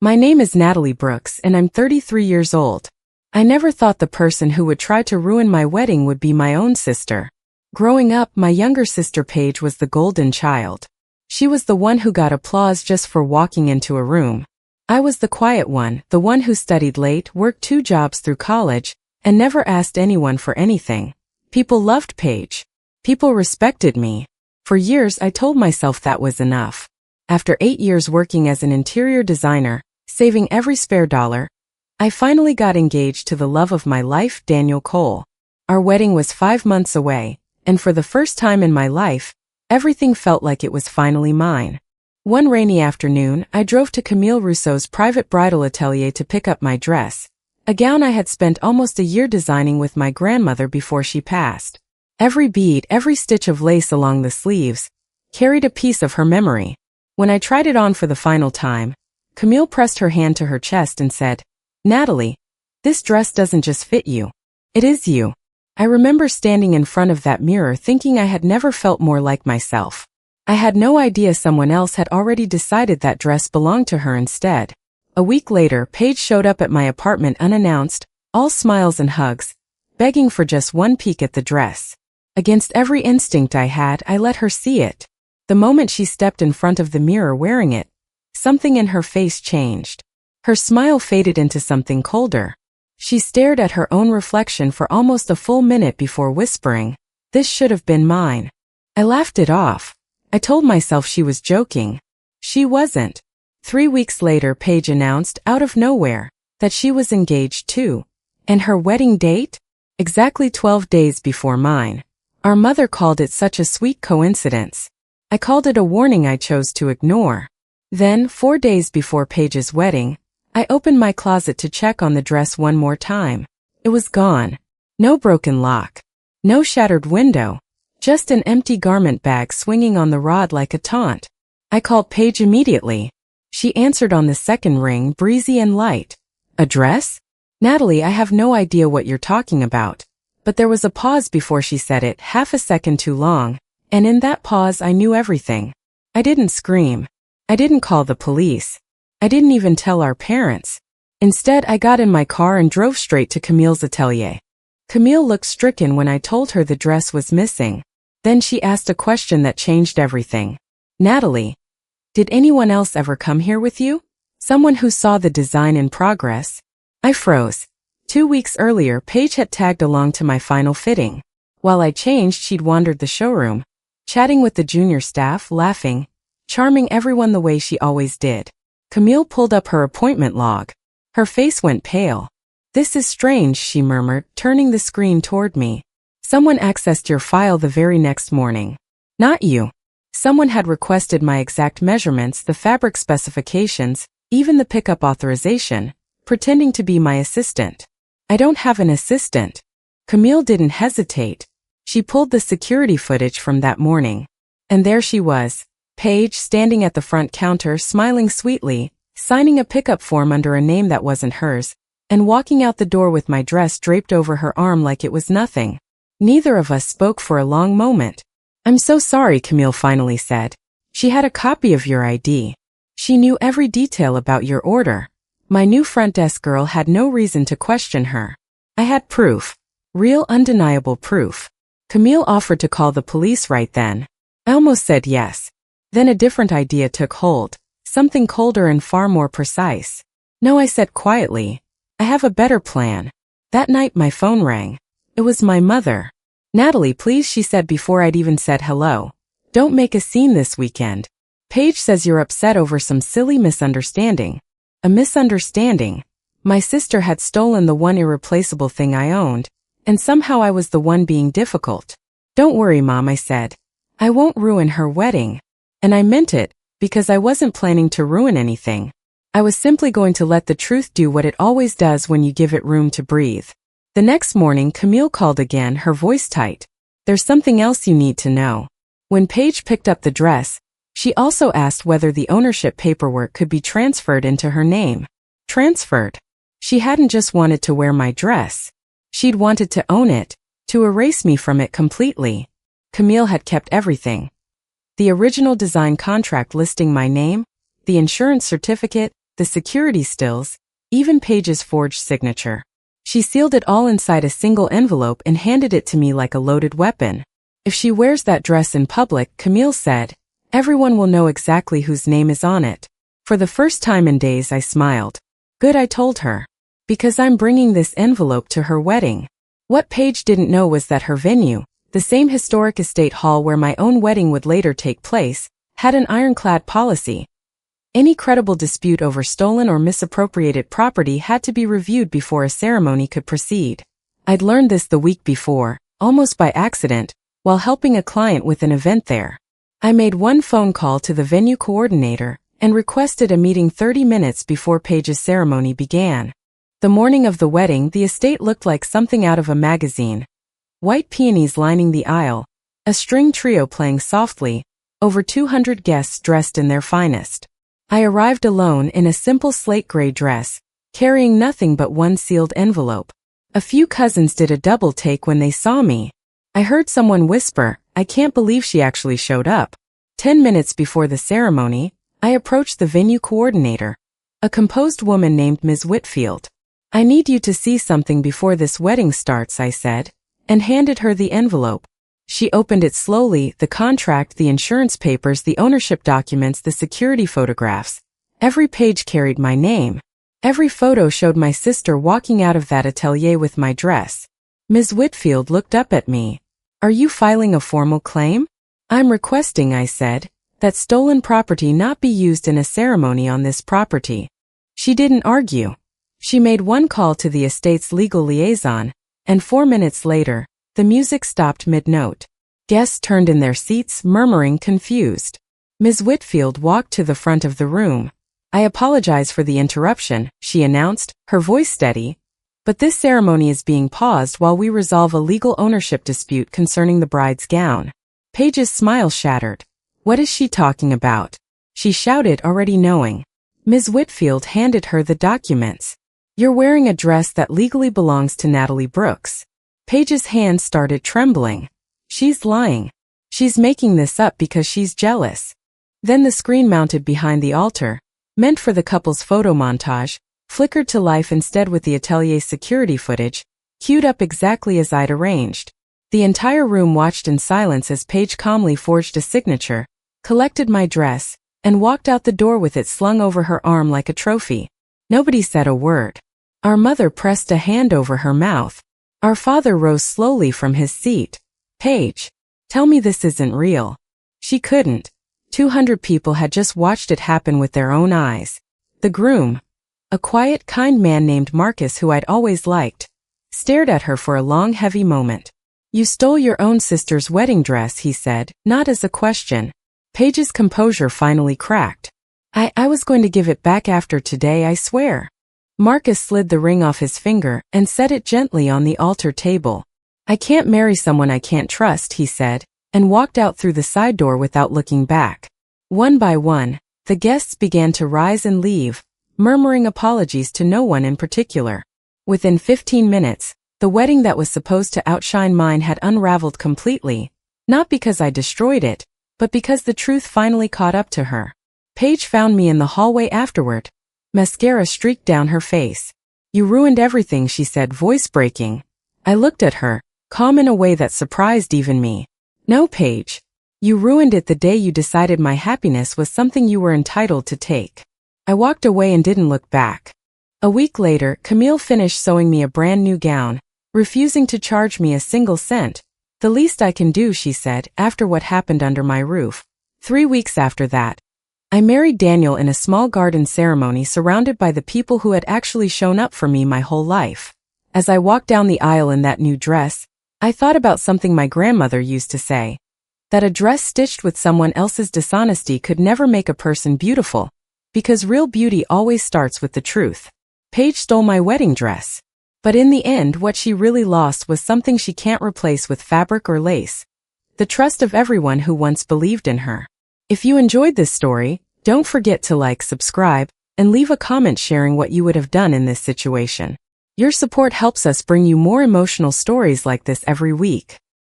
My name is Natalie Brooks and I'm 33 years old. I never thought the person who would try to ruin my wedding would be my own sister. Growing up, my younger sister Paige was the golden child. She was the one who got applause just for walking into a room. I was the quiet one, the one who studied late, worked 2 jobs through college, and never asked anyone for anything. People loved Paige. People respected me. For years I told myself that was enough. After 8 years working as an interior designer, saving every spare dollar, I finally got engaged to the love of my life, Daniel Cole. Our wedding was 5 months away, and for the first time in my life, everything felt like it was finally mine. One rainy afternoon, I drove to Camille Rousseau's private bridal atelier to pick up my dress, a gown I had spent almost a year designing with my grandmother before she passed. Every bead, every stitch of lace along the sleeves, carried a piece of her memory. When I tried it on for the final time, Camille pressed her hand to her chest and said, "Natalie, this dress doesn't just fit you. It is you." I remember standing in front of that mirror thinking I had never felt more like myself. I had no idea someone else had already decided that dress belonged to her instead. A week later, Paige showed up at my apartment unannounced, all smiles and hugs, begging for just one peek at the dress. Against every instinct I had, I let her see it. The moment she stepped in front of the mirror wearing it, something in her face changed. Her smile faded into something colder. She stared at her own reflection for almost a full minute before whispering, "This should have been mine." I laughed it off. I told myself she was joking. She wasn't. 3 weeks later, Paige announced, out of nowhere, that she was engaged too. And her wedding date? Exactly 12 days before mine. Our mother called it such a sweet coincidence. I called it a warning I chose to ignore. Then, 4 days before Paige's wedding, I opened my closet to check on the dress one more time. It was gone. No broken lock. No shattered window. Just an empty garment bag swinging on the rod like a taunt. I called Paige immediately. She answered on the second ring, breezy and light. "A dress? Natalie, I have no idea what you're talking about." But there was a pause before she said it, half a second too long, and in that pause I knew everything. I didn't scream. I didn't call the police. I didn't even tell our parents. Instead, I got in my car and drove straight to Camille's atelier. Camille looked stricken when I told her the dress was missing. Then she asked a question that changed everything. "Natalie, did anyone else ever come here with you? Someone who saw the design in progress?" I froze. 2 weeks earlier, Paige had tagged along to my final fitting. While I changed, she'd wandered the showroom, chatting with the junior staff, laughing, charming everyone the way she always did. Camille pulled up her appointment log. Her face went pale. "This is strange," she murmured, turning the screen toward me. "Someone accessed your file the very next morning." "Not you." Someone had requested my exact measurements, the fabric specifications, even the pickup authorization, pretending to be my assistant. "I don't have an assistant." Camille didn't hesitate. She pulled the security footage from that morning. And there she was, Paige, standing at the front counter, smiling sweetly, signing a pickup form under a name that wasn't hers, and walking out the door with my dress draped over her arm like it was nothing. Neither of us spoke for a long moment. "I'm so sorry," Camille finally said. "She had a copy of your ID. She knew every detail about your order." My new front desk girl had no reason to question her. I had proof. Real, undeniable proof. Camille offered to call the police right then. I almost said yes. Then a different idea took hold, something colder and far more precise. "No," I said quietly. "I have a better plan." That night my phone rang. It was my mother. "Natalie, please," she said before I'd even said hello. "Don't make a scene this weekend. Paige says you're upset over some silly misunderstanding." A misunderstanding. My sister had stolen the one irreplaceable thing I owned, and somehow I was the one being difficult. "Don't worry, Mom," I said. "I won't ruin her wedding." And I meant it, because I wasn't planning to ruin anything. I was simply going to let the truth do what it always does when you give it room to breathe. The next morning, Camille called again, her voice tight. "There's something else you need to know." When Paige picked up the dress, she also asked whether the ownership paperwork could be transferred into her name. Transferred. She hadn't just wanted to wear my dress. She'd wanted to own it, to erase me from it completely. Camille had kept everything. The original design contract listing my name, the insurance certificate, the security stills, even Paige's forged signature. She sealed it all inside a single envelope and handed it to me like a loaded weapon. If she wears that dress in public, Camille said, everyone will know exactly whose name is on it. For the first time in days I smiled. Good, I told her. Because I'm bringing this envelope to her wedding. What Paige didn't know was that her venue, the same historic estate hall where my own wedding would later take place, had an ironclad policy. Any credible dispute over stolen or misappropriated property had to be reviewed before a ceremony could proceed. I'd learned this the week before, almost by accident, while helping a client with an event there. I made one phone call to the venue coordinator and requested a meeting 30 minutes before Paige's ceremony began. The morning of the wedding, the estate looked like something out of a magazine. White peonies lining the aisle, a string trio playing softly, over 200 guests dressed in their finest. I arrived alone in a simple slate gray dress, carrying nothing but one sealed envelope. A few cousins did a double take when they saw me. I heard someone whisper, I can't believe she actually showed up. 10 minutes before the ceremony, I approached the venue coordinator, a composed woman named Ms. Whitfield. I need you to see something before this wedding starts, I said, and handed her the envelope. She opened it slowly, the contract, the insurance papers, the ownership documents, the security photographs. Every page carried my name. Every photo showed my sister walking out of that atelier with my dress. Ms. Whitfield looked up at me. Are you filing a formal claim? I'm requesting, I said, that stolen property not be used in a ceremony on this property. She didn't argue. She made one call to the estate's legal liaison, and 4 minutes later, the music stopped mid-note. Guests turned in their seats, murmuring, confused. Ms. Whitfield walked to the front of the room. I apologize for the interruption, she announced, her voice steady. But this ceremony is being paused while we resolve a legal ownership dispute concerning the bride's gown. Paige's smile shattered. What is she talking about? She shouted, already knowing. Ms. Whitfield handed her the documents. You're wearing a dress that legally belongs to Natalie Brooks. Paige's hand started trembling. She's lying. She's making this up because she's jealous. Then the screen mounted behind the altar, meant for the couple's photo montage, flickered to life instead with the atelier's security footage, queued up exactly as I'd arranged. The entire room watched in silence as Paige calmly forged a signature, collected my dress, and walked out the door with it slung over her arm like a trophy. Nobody said a word. Our mother pressed a hand over her mouth. Our father rose slowly from his seat. Paige, tell me this isn't real. She couldn't. 200 people had just watched it happen with their own eyes. The groom, a quiet, kind man named Marcus who I'd always liked, stared at her for a long, heavy moment. You stole your own sister's wedding dress, he said, not as a question. Paige's composure finally cracked. I was going to give it back after today, I swear. Marcus slid the ring off his finger and set it gently on the altar table. I can't marry someone I can't trust, he said, and walked out through the side door without looking back. One by one, the guests began to rise and leave, murmuring apologies to no one in particular. Within 15 minutes, the wedding that was supposed to outshine mine had unraveled completely, not because I destroyed it, but because the truth finally caught up to her. Paige found me in the hallway afterward. Mascara streaked down her face. You ruined everything, she said, voice breaking. I looked at her, calm in a way that surprised even me. No, Paige. You ruined it the day you decided my happiness was something you were entitled to take. I walked away and didn't look back. A week later, Camille finished sewing me a brand new gown, refusing to charge me a single cent. The least I can do, she said, after what happened under my roof. 3 weeks after that, I married Daniel in a small garden ceremony surrounded by the people who had actually shown up for me my whole life. As I walked down the aisle in that new dress, I thought about something my grandmother used to say, that a dress stitched with someone else's dishonesty could never make a person beautiful, because real beauty always starts with the truth. Paige stole my wedding dress. But in the end, what she really lost was something she can't replace with fabric or lace. The trust of everyone who once believed in her. If you enjoyed this story, don't forget to like, subscribe, and leave a comment sharing what you would have done in this situation. Your support helps us bring you more emotional stories like this every week.